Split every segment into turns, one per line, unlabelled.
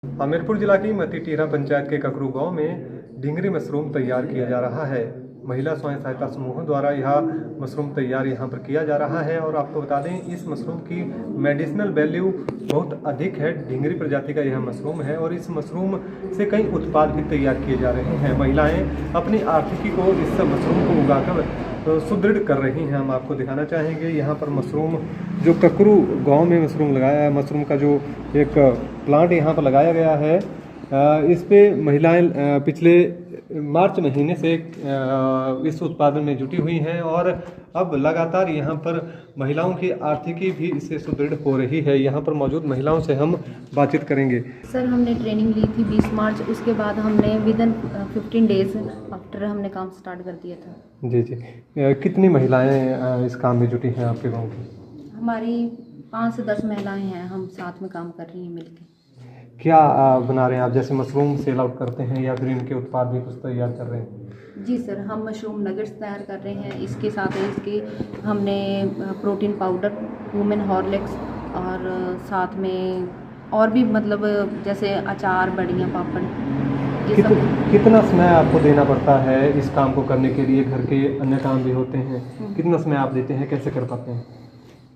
हमीरपुर जिला की मतीटीहरा पंचायत के ककरू गांव में ढिंगरी मशरूम तैयार किया जा रहा है। महिला स्वयं सहायता समूहों द्वारा यह मशरूम तैयार यहां पर किया जा रहा है और आपको बता दें इस मशरूम की मेडिसिनल वैल्यू बहुत अधिक है। ढिंगरी प्रजाति का यह मशरूम है और इस मशरूम से कई उत्पाद भी तैयार किए जा रहे हैं। महिलाएं अपनी आर्थिकी को इस मशरूम को उगाकर सुदृढ़ कर रही हैं। हम आपको दिखाना चाहेंगे यहाँ पर मशरूम जो ककरू गांव में मशरूम लगाया है, मशरूम का जो एक प्लांट यहाँ पर लगाया गया है, इस पे महिलाएं पिछले मार्च महीने से इस उत्पादन में जुटी हुई हैं और अब लगातार यहाँ पर महिलाओं की आर्थिकी भी इससे सुदृढ़ हो रही है। यहाँ पर मौजूद महिलाओं से हम बातचीत करेंगे।
सर, हमने ट्रेनिंग ली थी 20 मार्च, उसके बाद हमने विदिन 15 डेज आफ्टर हमने काम स्टार्ट कर दिया था।
जी जी, कितनी महिलाएं इस काम में जुटी हैं आपके गाँव की?
हमारी 5 से 10 महिलाएं हैं, हम साथ में काम कर रही हैं मिलकर।
क्या बना रहे हैं आप? जैसे मशरूम सेल आउट करते हैं या फिर इनके उत्पाद भी कुछ तैयार कर रहे हैं?
जी सर, हम मशरूम नगेट्स तैयार कर रहे हैं। इसके साथ इसके हमने प्रोटीन पाउडर, वुमेन हॉर्लिक्स और साथ में और भी मतलब जैसे अचार, बड़ियाँ, पापड़, ये सब।
कितना समय आपको देना पड़ता है इस काम को करने के लिए? घर के अन्य काम भी होते हैं, कितना समय आप देते हैं, कैसे कर पाते हैं?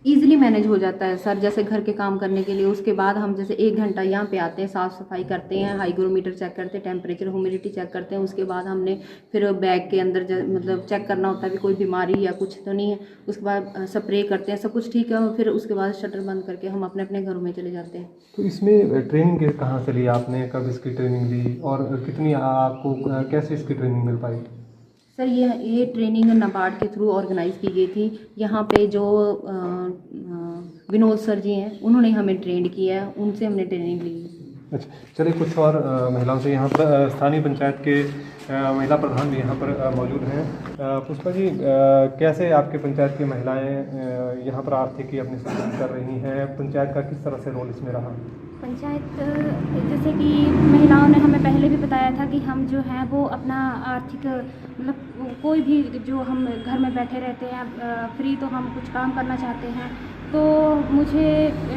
ईजिली मैनेज हो जाता है सर। जैसे घर के काम करने के लिए उसके बाद हम जैसे 1 घंटा यहाँ पे आते हैं, साफ़ सफाई करते हैं, हाइग्रोमीटर चेक करते हैं, टेम्परेचर, ह्यूमिडिटी चेक करते हैं। उसके बाद हमने फिर बैग के अंदर मतलब चेक करना होता है कि कोई बीमारी या कुछ तो नहीं है। उसके बाद स्प्रे करते हैं, सब कुछ ठीक है, फिर उसके बाद शटर बंद करके हम अपने अपने घरों में चले जाते हैं।
तो इसमें ट्रेनिंग कहाँ से ली आपने, कब इसकी ट्रेनिंग ली और कितनी आपको कैसे इसकी ट्रेनिंग मिल पाई?
सर, ये ट्रेनिंग नाबार्ड के थ्रू ऑर्गेनाइज़ की गई थी। यहाँ पे जो विनोद सर जी हैं, उन्होंने हमें ट्रेंड किया है, उनसे हमने ट्रेनिंग ली।
अच्छा, चलिए कुछ और महिलाओं से। यहाँ पर स्थानीय पंचायत के महिला प्रधान भी यहाँ पर मौजूद हैं। पुष्पा जी, कैसे आपके पंचायत की महिलाएं यहाँ पर आर्थिकी अपनी सुदृढ़ कर रही हैं? पंचायत का किस तरह से रोल इसमें रहा?
पंचायत जैसे कि महिलाओं ने हमें पहले भी बताया था कि हम जो हैं वो अपना आर्थिक मतलब कोई भी जो हम घर में बैठे रहते हैं फ्री, तो हम कुछ काम करना चाहते हैं। तो मुझे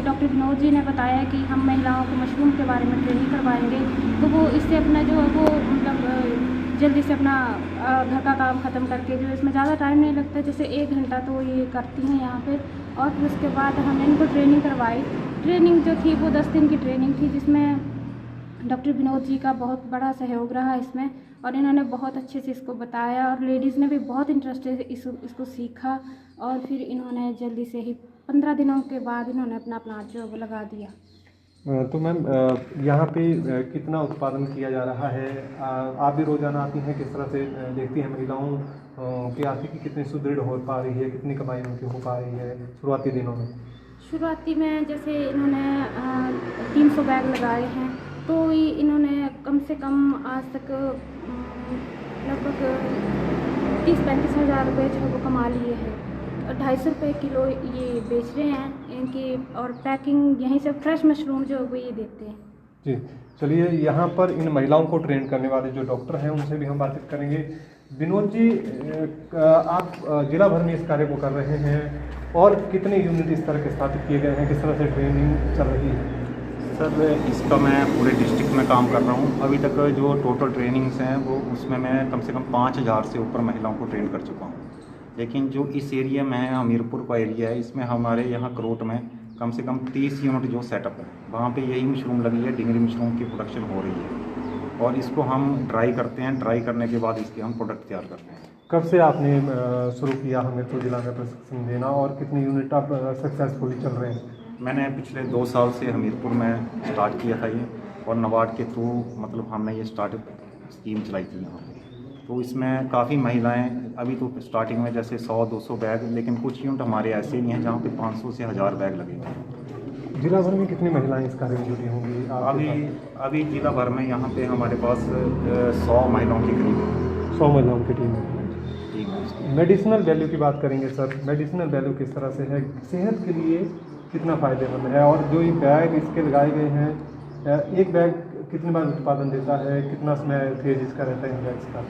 डॉक्टर विनोद जी ने बताया कि हम महिलाओं को मशरूम के बारे में ट्रेनिंग करवाएंगे, तो वो इससे अपना जो है वो मतलब जल्दी से अपना घर का काम ख़त्म करके, जो इसमें ज़्यादा टाइम नहीं लगता, जैसे 1 घंटा तो ये करती हैं यहाँ पे। और फिर उसके बाद हमने इनको ट्रेनिंग करवाई। ट्रेनिंग जो थी वो 10 दिन की ट्रेनिंग थी, जिसमें डॉक्टर विनोद जी का बहुत बड़ा सहयोग रहा इसमें, और इन्होंने बहुत अच्छे से इसको बताया और लेडीज़ ने भी बहुत इंटरेस्टेड इसको सीखा। और फिर इन्होंने जल्दी से ही 15 दिनों के बाद इन्होंने अपना प्लांट जो वो लगा दिया।
तो मैम, यहाँ पे कितना उत्पादन किया जा रहा है? आप भी रोज़ाना आती हैं, किस तरह से देखती हैं महिलाओं की आर्थिकी कितनी सुदृढ़ हो पा रही है, कितनी कमाई उनकी हो पा रही है शुरुआती दिनों में?
शुरुआती में जैसे इन्होंने 300 बैग लगाए हैं, तो इन्होंने कम से कम आज तक लगभग 30-35 हज़ार रुपये जो है वो कमा लिए हैं। 250 रुपये किलो ये बेच रहे हैं इनकी, और पैकिंग यहीं से फ्रेश मशरूम जो है वो ये देते हैं।
जी, चलिए यहाँ पर इन महिलाओं को ट्रेन करने वाले जो डॉक्टर हैं उनसे भी हम बातचीत करेंगे। विनोद जी, आप जिला भर में इस कार्य को कर रहे हैं और कितने यूनिट इस तरह के स्थापित किए गए हैं, किस तरह से ट्रेनिंग चल रही है?
सर, इसका मैं पूरे डिस्ट्रिक्ट में काम कर रहा हूँ। अभी तक जो टोटल ट्रेनिंग्स हैं वो उसमें मैं कम से कम 5000 से ऊपर महिलाओं को ट्रेन कर चुका हूँ। लेकिन जो इस एरिया में है, हमीरपुर का एरिया है, इसमें हमारे यहाँ करोट में कम से कम 30 यूनिट जो सेटअप है, वहाँ पे यही मशरूम लगी है। ढिंगरी मशरूम की प्रोडक्शन हो रही है और इसको हम ड्राई करते हैं। ड्राई करने के बाद इसके हम प्रोडक्ट तैयार करते हैं।
कब से आपने शुरू किया हमीरपुर जिला में प्रशिक्षण देना और कितने यूनिट आप सक्सेसफुली चल रहे हैं?
मैंने पिछले 2 साल से हमीरपुर में स्टार्ट किया था ये, और नाबार्ड के थ्रू मतलब हमने ये स्टार्टअप स्कीम चलाई थी यहाँ पर। तो इसमें काफ़ी महिलाएं, अभी तो स्टार्टिंग में जैसे 100-200 बैग, लेकिन कुछ यूनिट हमारे ऐसे भी हैं जहाँ पे 500 से 1000 बैग लगे थे।
जिला भर में कितनी महिलाएं इस कार्य में जुटी होंगी?
अभी जिला भर में यहाँ पे हमारे पास 100 महिलाओं की करीब है।
100 महिलाओं की टीम है।
ठीक है।
मेडिसिनल वैल्यू की बात करेंगे सर। मेडिसिनल वैल्यू किस तरह से है, सेहत के लिए कितना फ़ायदेमंद है? और जो ये बैग इसके लगाए गए हैं, एक बैग कितनी बार उत्पादन देता है, कितना समय फेज इसका रहता है इन बैग्स का?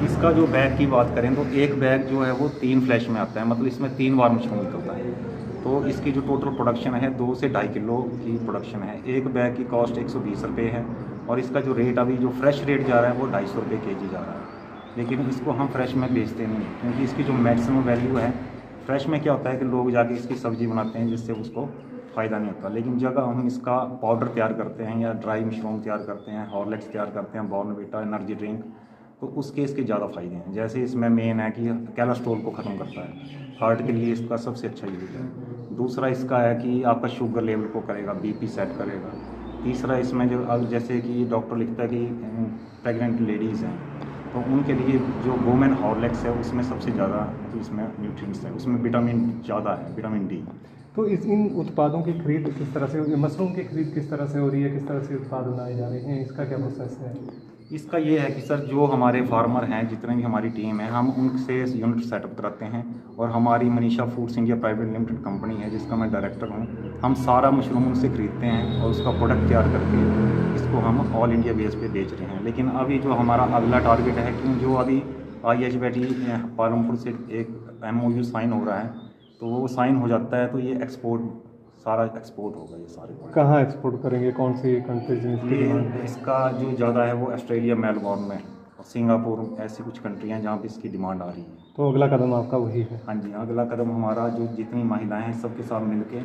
इसका जो बैग की बात करें तो एक बैग जो है वो 3 फ्लैश में आता है, मतलब इसमें 3 बार मशरूम निकलता है। तो इसकी जो टोटल प्रोडक्शन है 2 से 2.5 किलो की प्रोडक्शन है। एक बैग की कॉस्ट 120 रुपये है और इसका जो रेट अभी जो फ्रेश रेट जा रहा है वो 250 रुपये केजी जा रहा है। लेकिन इसको हम फ्रेश में बेचते नहीं क्योंकि इसकी जो मैक्सिमम वैल्यू है, फ्रेश में क्या होता है कि लोग जाके इसकी सब्ज़ी बनाते हैं जिससे उसको फ़ायदा नहीं होता। लेकिन जगह हम इसका पाउडर तैयार करते हैं या ड्राई मशरूम तैयार करते हैं, हॉर्लिक्स तैयार करते हैं, बॉर्नविटा एनर्जी ड्रिंक, तो उसके इसके ज़्यादा फ़ायदे हैं। जैसे इसमें मेन है कि कोलेस्ट्रॉल को ख़त्म करता है, हार्ट के लिए इसका सबसे अच्छा यूज़ है। दूसरा इसका है कि आपका शुगर लेवल को करेगा, बीपी सेट करेगा। तीसरा इसमें जो अब जैसे कि डॉक्टर लिखता है कि प्रेग्नेंट लेडीज़ हैं तो उनके लिए जो वुमेन हॉर्लिक्स है उसमें सबसे ज़्यादा तो इसमें न्यूट्रिएंट्स है, उसमें विटामिन ज़्यादा है, विटामिन डी।
तो इन उत्पादों की खरीद किस तरह से, मशरूम की खरीद किस तरह से हो रही है, किस तरह से उत्पाद बनाए जा रहे हैं, इसका क्या प्रोसेस है?
इसका ये है कि सर जो हमारे फार्मर हैं, जितने भी हमारी टीम है, हम उनसे यूनिट सेटअप कराते हैं और हमारी Manisha foods India private limited company है जिसका मैं डायरेक्टर हूँ। हम सारा मशरूम उनसे खरीदते हैं और उसका प्रोडक्ट तैयार करके इसको हम ऑल इंडिया बेस पे बेच रहे हैं। लेकिन अभी जो हमारा अगला टारगेट है कि जो अभी IHBT पालमपुर से एक MOU साइन हो रहा है, तो वो साइन हो जाता है तो ये सारा एक्सपोर्ट होगा। ये सारे
कहाँ एक्सपोर्ट करेंगे, कौन सी कंट्रीज में?
इसका जो ज़्यादा है वो ऑस्ट्रेलिया, मेलबोर्न में और सिंगापुर, ऐसी कुछ कंट्री हैं जहाँ पे इसकी डिमांड आ रही है।
तो अगला कदम आपका वही है?
हाँ जी, अगला कदम हमारा जो जितनी महिलाएं हैं सबके साथ मिलके,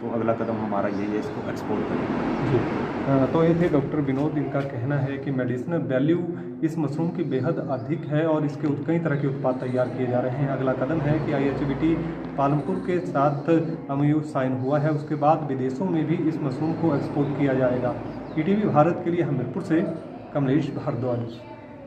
तो अगला कदम हमारा यही है, इसको एक्सपोर्ट करेंगे।
जी तो ये थे डॉक्टर विनोद। इनका कहना है कि मेडिसिनल वैल्यू इस मशरूम की बेहद अधिक है और इसके कई तरह के उत्पाद तैयार किए जा रहे हैं। अगला कदम है कि IHBT पालमपुर के साथ MOU साइन हुआ है, उसके बाद विदेशों में भी इस मशरूम को एक्सपोर्ट किया जाएगा। ETV भारत के लिए हमीरपुर से कमलेश भारद्वाज।